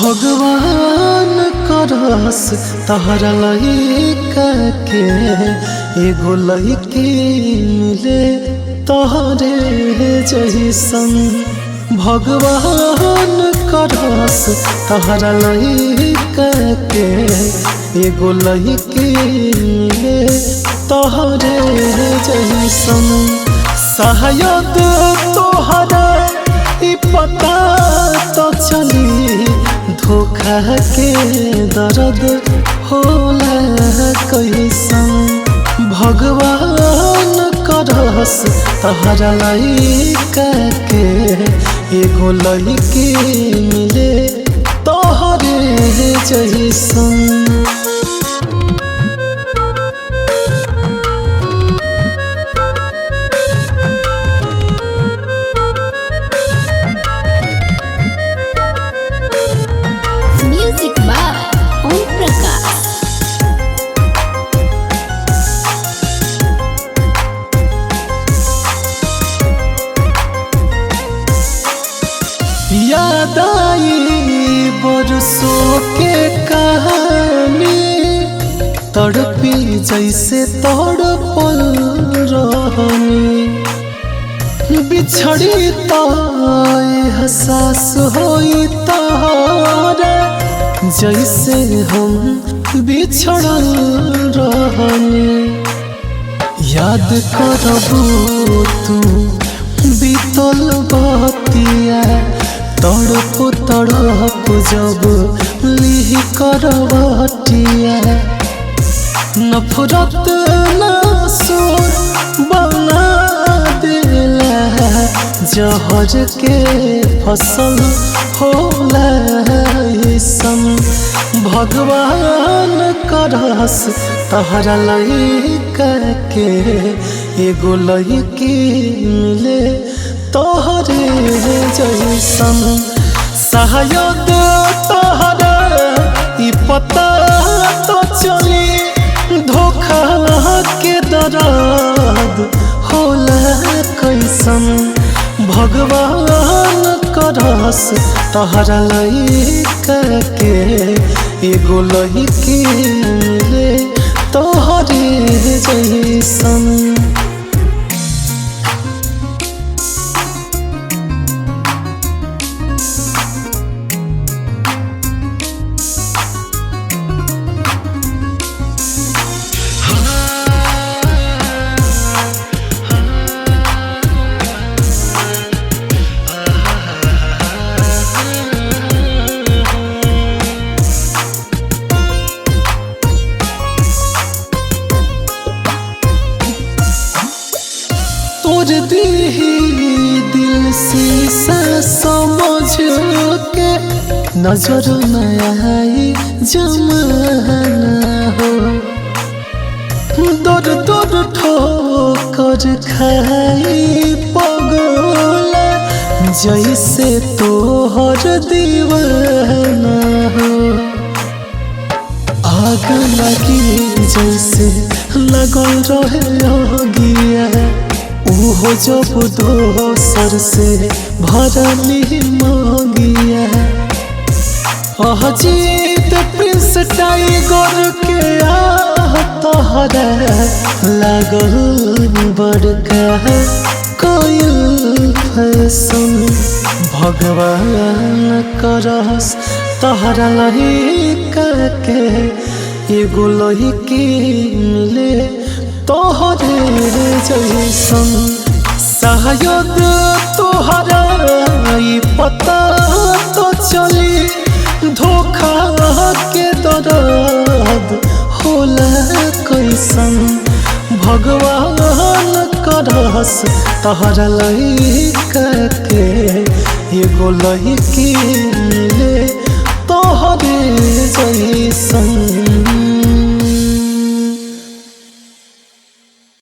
भगवान करस तहरा लइका के एगो लइकी मिले तहरे जैसन। भगवान करस तहरा लइका के एगो लइकी मिले तहरे जैसन। शायद तोहरा ई पता तो चली धोखा के दर्द होला कैसन। भगवान करस तहरा लइका के एगो लइकी मिले तोहरे जैसन। Music by Om Prakash. याद आई बरसों के कहानी, तड़पी जैसे तड़पल रहनी। बिछड़ी तो एहसास होई तोहरा जैसे हम बिछड़ल रहनी। याद करबू तू बीतल बतिया, तड़प तड़प जब लिह करवटिया। नफरत नासूर बना देला, जहर के फसल होला ऐसन। भगवान करस तहरा लइका के एगो लइकी मिले तोहरे जैसन। शायद तोहरा ई पता तो चली धोखा के दर्द होला कैसन। भगवान करस तहरा लइका के एगो लइकी मिले तोहरे जैसन। तोड़ दी दिल शीशा समझ के, नजर न आई जमाना हो। दर दर ठोकर खाई पगला, जैसे तोहर दीवाना हो। आग लगी जैसे लगल रहे अगिया, उहो जब दोसर से भरली मांगिया। अजीत प्रिंस टाइगर के तोहरा लागल बड़का कोयल फैशन। भगवान करस तहरा लइका के एगो लइकी मिले तोहरे जैसन। शायद तोहरा ई पता तो चली धोखा के दर्द होला कैसन। भगवान करस तहरा लइका के एगो लइकी